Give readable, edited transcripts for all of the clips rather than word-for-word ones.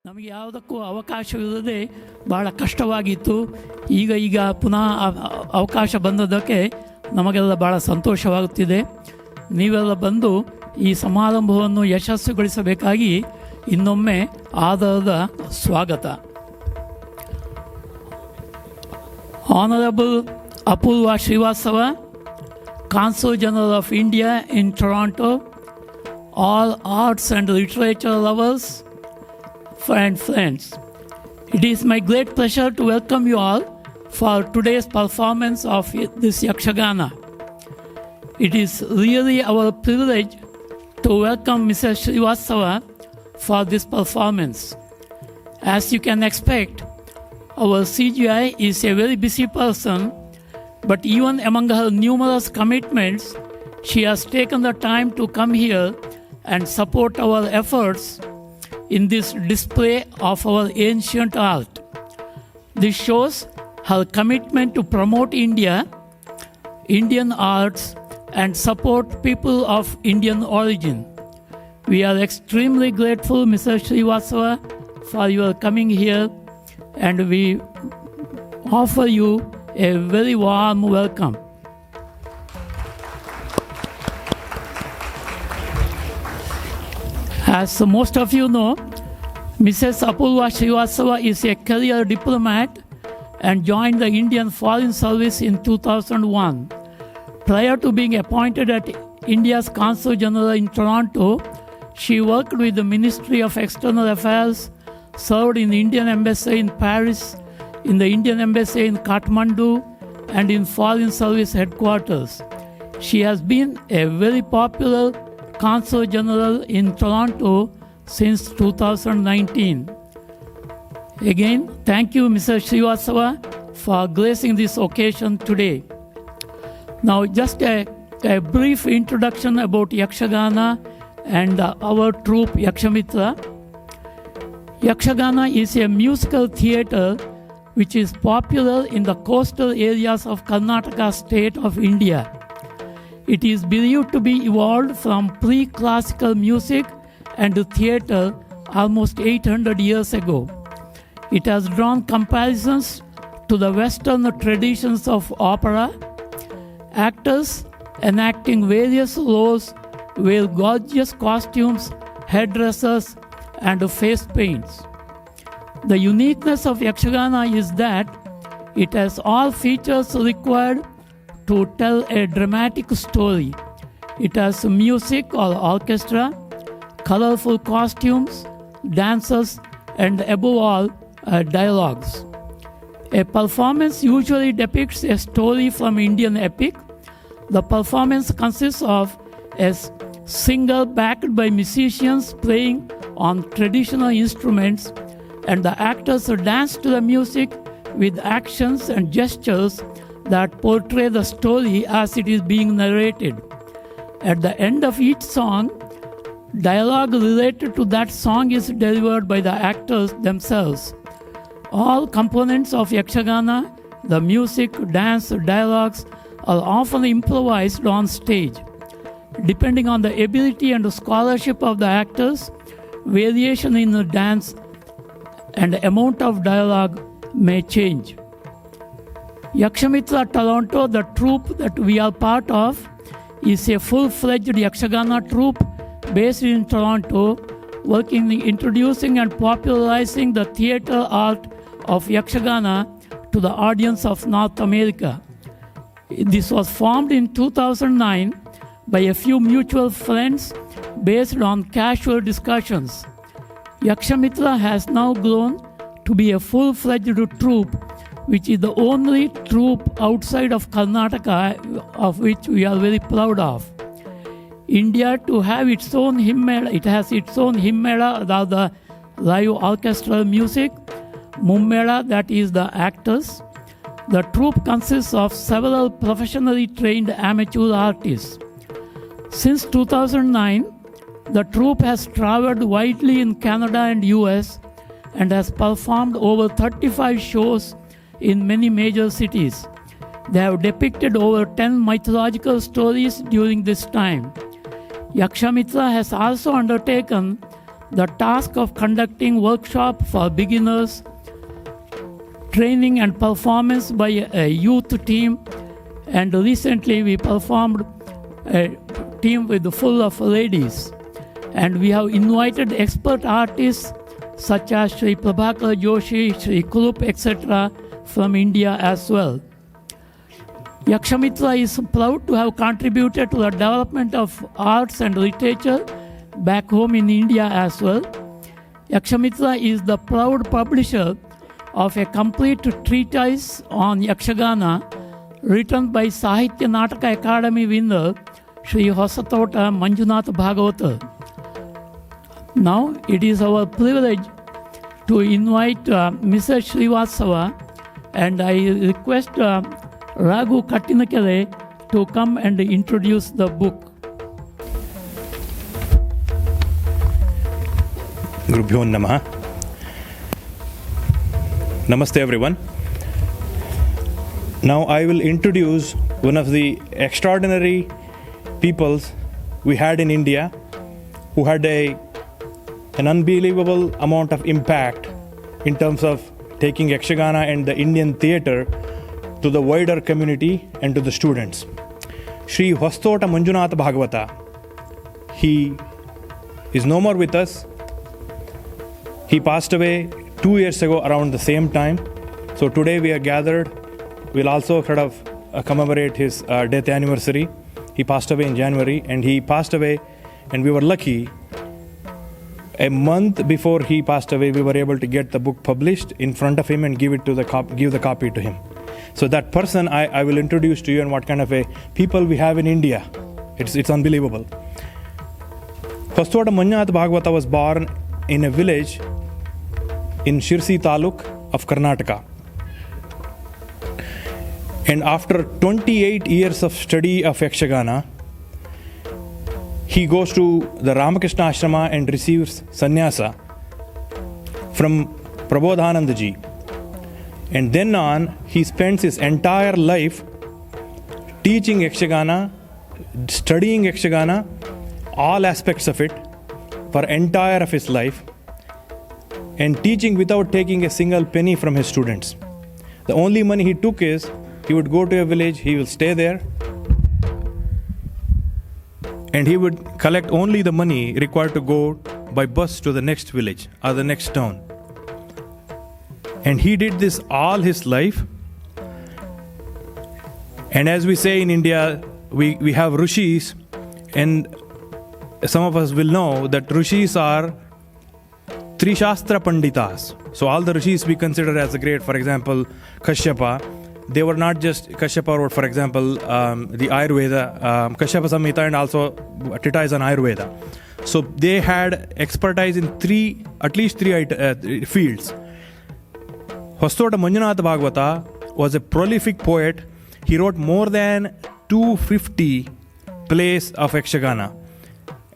ನಮಗೆ ಯಾವುದಕ್ಕೂ ಅವಕಾಶವಿಲ್ಲದೆ ಭಾಳ ಕಷ್ಟವಾಗಿತ್ತು. ಈಗ ಪುನಃ ಅವಕಾಶ ಬಂದದ್ದಕ್ಕೆ ನಮಗೆಲ್ಲ ಭಾಳ ಸಂತೋಷವಾಗುತ್ತಿದೆ. ನೀವೆಲ್ಲ ಬಂದು ಈ ಸಮಾರಂಭವನ್ನು ಯಶಸ್ವಿಗೊಳಿಸಬೇಕಾಗಿ ಇನ್ನೊಮ್ಮೆ ಆದರದ ಸ್ವಾಗತ. Honorable Apurva Srivastava, Consul General of India in Toronto, all arts and literature lovers and friends, it is my great pleasure to welcome you all for today's performance of this Yakshagana. It is really our privilege to welcome Mrs. Srivastava for this performance. As you can expect, our CGI is a very busy person, but even among her numerous commitments, she has taken the time to come here and support our efforts in this display of our ancient art. This shows her commitment to promote India, Indian arts, and support people of Indian origin. We are extremely grateful, Mr. Srivastava, for your coming here, and we offer you a very warm welcome. As most of you know, Mrs. Apurva Srivastava is a career diplomat and joined the Indian Foreign Service in 2001. Prior to being appointed at India's Consul General in Toronto, she worked with the Ministry of External Affairs, served in the Indian Embassy in Paris, in the Indian Embassy in Kathmandu, and in Foreign Service headquarters. She has been a very popular Consul General in Toronto since 2019. Again, thank you, Mr. Srivastava, for gracing this occasion today. Now, just a brief introduction about Yakshagana and our troupe Yakshamitra. Yakshagana is a musical theatre which is popular in the coastal areas of Karnataka state of India. It is believed to be evolved from pre-classical music and theatre almost 800 years ago. It has drawn comparisons to the Western traditions of opera. Actors enacting various roles wear gorgeous costumes, headdresses, and face paints. The uniqueness of Yakshagana is that it has all features required to tell a dramatic story. It has music or orchestra, colorful costumes, dancers, and above all, dialogues. A performance usually depicts a story from Indian epic. The performance consists of a singer backed by musicians playing on traditional instruments, and the actors dance to the music with actions and gestures that portray the story as it is being narrated. At the end of each song, dialogue related to that song is delivered by the actors themselves. All components of Yakshagana, the music, dance, dialogues, are often improvised on stage. Depending on the ability and scholarship of the actors, variation in the dance and amount of dialogue may change. Yakshamitra Toronto, the troupe that we are part of, is a full-fledged Yakshagana troupe based in Toronto, working in introducing and popularizing the theatre art of Yakshagana to the audience of North America. This was formed in 2009 by a few mutual friends based on casual discussions. Yakshamitra has now grown to be a full-fledged troupe, which is the only troupe outside of Karnataka of which we are very proud of. India to have its own Himmela, it has its own Himmela, the live orchestral music, Mummela, that is the actors. The troupe consists of several professionally trained amateur artists. Since 2009, the troupe has traveled widely in Canada and US and has performed over 35 shows in many major cities. They have depicted over 10 mythological stories during this time. Yakshamitra has also undertaken the task of conducting workshop for beginners, training and performance by a youth team, and recently we performed a team with full of ladies. And we have invited expert artists such as Sri Prabhakar Joshi, Sri Kulup, etc. from India as well. Yakshamitra is proud to have contributed to the development of arts and literature back home in India as well. Yakshamitra is the proud publisher of a complete treatise on Yakshagana written by Sahitya Nataka Academy winner Sri Hosatota Manjunath Bhagavata. Now it is our privilege to invite Mr. Srivastava, and I request Raghu Kattinakere to come and introduce the book. Gurubhyo Namaha. Namaste everyone. Now I will introduce one of the extraordinary peoples we had in India who had an unbelievable amount of impact in terms of taking Yakshagana and the Indian theatre to the wider community and to the students. Sri Hostota Manjunath Bhagavata. He is no more with us. He passed away 2 years ago around the same time. So today we are gathered. We'll also sort of commemorate his death anniversary. He passed away in January, and he passed away, and we were lucky. A month before he passed away, we were able to get the book published in front of him and give the copy to him. So that person I will introduce to you and what kind of a people we have in India. It's unbelievable. Hostota Manjunath Bhagavata was born in a village in Shirsi Taluk of Karnataka. And after 28 years of study of Yakshagana, he goes to the Ramakrishna Ashrama and receives sannyasa from Prabodhanandaji. And then on, he spends his entire life teaching Yakshagana, studying Yakshagana, all aspects of it, for entire of his life, and teaching without taking a single penny from his students. The only money he took is, he would go to a village, he will stay there, and he would collect only the money required to go by bus to the next village or the next town. And he did this all his life. And as we say in India, we have Rishis, and some of us will know that Rishis are Trishastra Panditas. So all the Rishis we consider as a great, for example, Kashyapa, they were not just, Kashyapa wrote, for example, the Ayurveda, Kashyapa Samhita, and also treatise on Ayurveda. So they had expertise in at least three fields. Hostota Manjunath Bhagavata was a prolific poet. He wrote more than 250 plays of Yakshagana.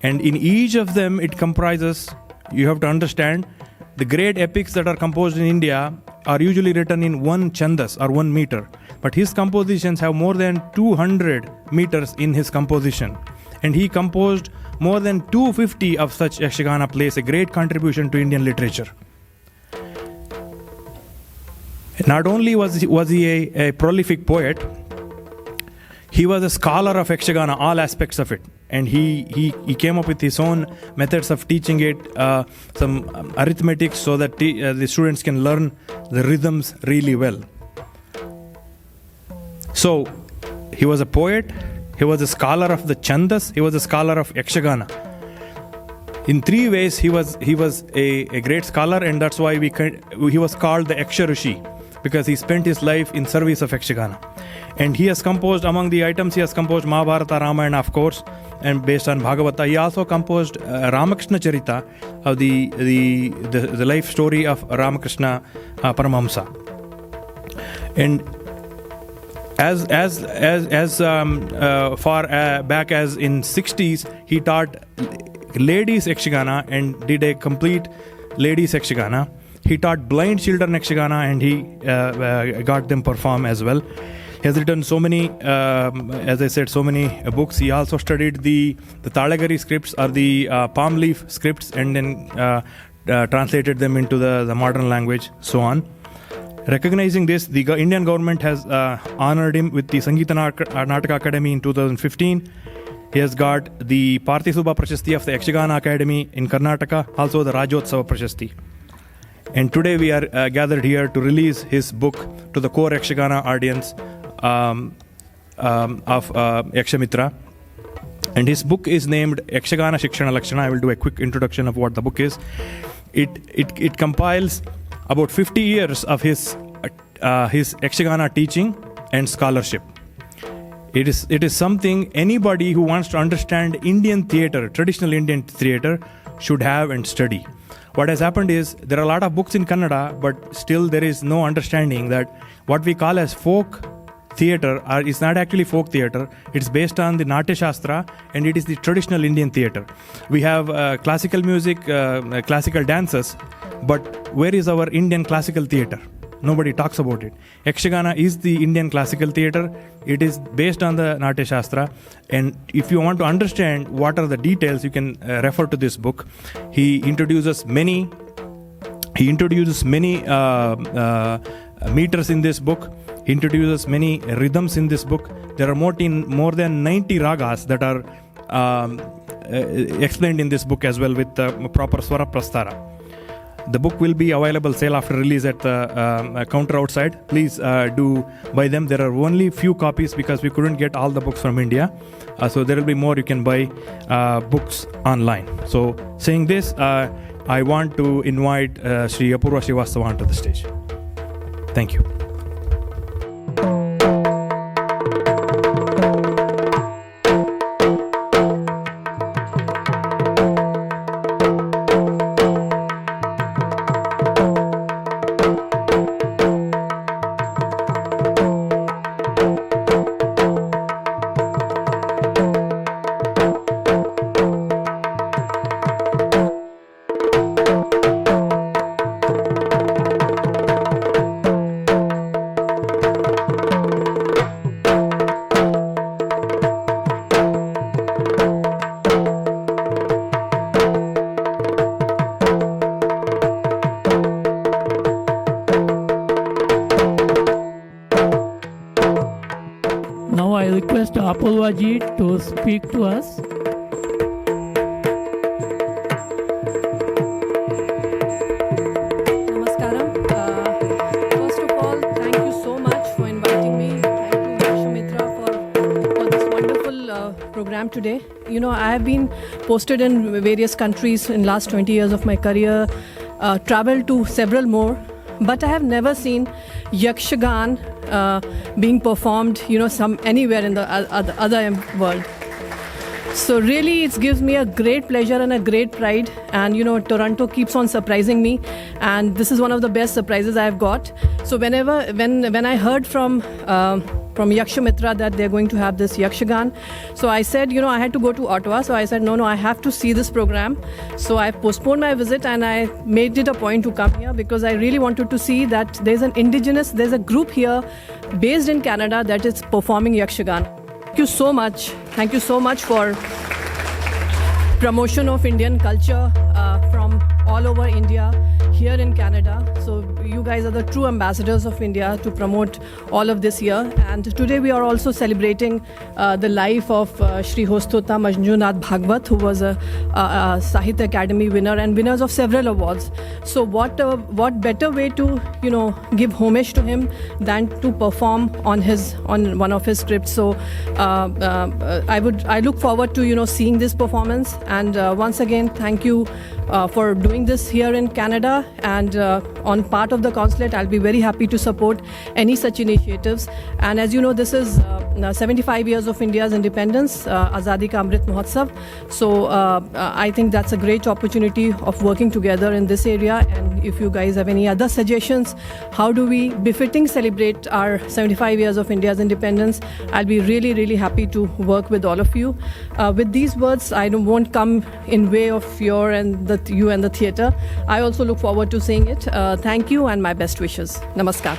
And in each of them, it comprises, you have to understand, the great epics that are composed in India are usually written in 1 chandas or 1 meter. But his compositions have more than 200 meters in his composition. And he composed more than 250 of such Yakshagana plays, a great contribution to Indian literature. Not only was he a prolific poet, he was a scholar of Yakshagana, all aspects of it. And he came up with his own methods of teaching it, some arithmetic, so that the students can learn the rhythms really well. So he was a poet, he was a scholar of the Chandas, he was a scholar of Yakshagana. In 3 ways he was a great scholar, and that's why he was called the Yaksha Rishi, because he spent his life in service of Yakshagana. And he has composed, among the items, he has composed Mahabharata, Ramayana, of course, and based on Bhagavata. He also composed Ramakrishna Charita, of the life story of Ramakrishna Paramahamsa. And as far back as in 60s, he taught ladies Yakshagana and did a complete ladies Yakshagana. He taught blind children Yakshagana, and he got them perform as well. He has written so many, as I said, so many books. He also studied the Talagari scripts or the palm leaf scripts and then translated them into the modern language, so on. Recognizing this, the Indian government has honored him with the Sangeeta Nataka Academy in 2015. He has got the Parthisubha Prashasti of the Yakshagana Academy in Karnataka, also the Rajotsava Prashasti. And today we are gathered here to release his book to the core Yakshagana audience of Yakshamitra. And his book is named Yakshagana Shikshana Lakshana. I will do a quick introduction of what the book is. It compiles about 50 years of his Yakshagana teaching and scholarship. It is something anybody who wants to understand Indian theatre, traditional Indian theatre, should have and study. What has happened is there are a lot of books in Kannada, but still there is no understanding that what we call as folk theatre is not actually folk theatre. It's based on the Natya Shastra and it is the traditional Indian theatre. We have classical music, classical dances, but where is our Indian classical theatre? Nobody talks about it. Yakshagana is the Indian classical theatre. It is based on the Natya Shastra. And if you want to understand what are the details, you can refer to this book. He introduces many meters in this book. He introduces many rhythms in this book. There are more than 90 ragas that are explained in this book as well with proper Swara Prastara. The book will be available sale after release at the counter outside. Please do buy them. There are only few copies because we couldn't get all the books from India. So there will be more. You can buy books online. So saying this, I want to invite Sri Apurva Srivastava onto the stage. Thank you. Now I request Apurva ji to speak to us. Namaskaram. First of all, thank you so much for inviting me. Thank you, Yakshamitra, for this wonderful program today. You know, I have been posted in various countries in last 20 years of my career, traveled to several more, but I have never seen Yakshagan being performed, anywhere in the other world. So really, it gives me a great pleasure and a great pride. And Toronto keeps on surprising me, and this is one of the best surprises I have got. So when I heard from Yakshamitra that they're going to have this Yakshagan, so I said, I had to go to Ottawa. So I said, no, I have to see this program. So I postponed my visit and I made it a point to come here because I really wanted to see that there's a group here based in Canada that is performing Yakshagan. Thank you so much. Thank you so much for promotion of Indian culture from all over India here in Canada. So you guys are the true ambassadors of India to promote all of this here. And today we are also celebrating the life of Shri Hostota Manjunath Bhagwat, who was a Sahitya Academy winner and winners of several awards. So what better way to give homage to him than to perform on one of his scripts. So I look forward to seeing this performance. And once again, thank you for doing this here in Canada. And on part of the consulate, I'll be very happy to support any such initiatives. And as you know, this is 75 years of India's independence, Azadi Ka Amrit Mahotsav. So I think that's a great opportunity of working together in this area. And if you guys have any other suggestions, how do we befitting celebrate our 75 years of India's independence, I'll be really, really happy to work with all of you. With these words, I won't come in way of you and the theatre. I also look forward to seeing it. Thank you and my best wishes. Namaskar.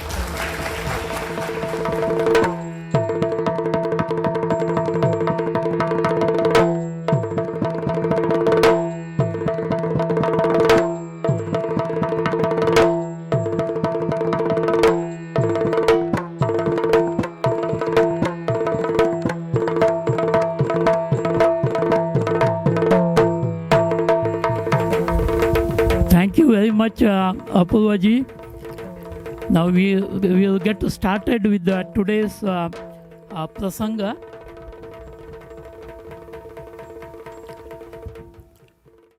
you very much, Apurvaji. Now we will get started with today's prasanga.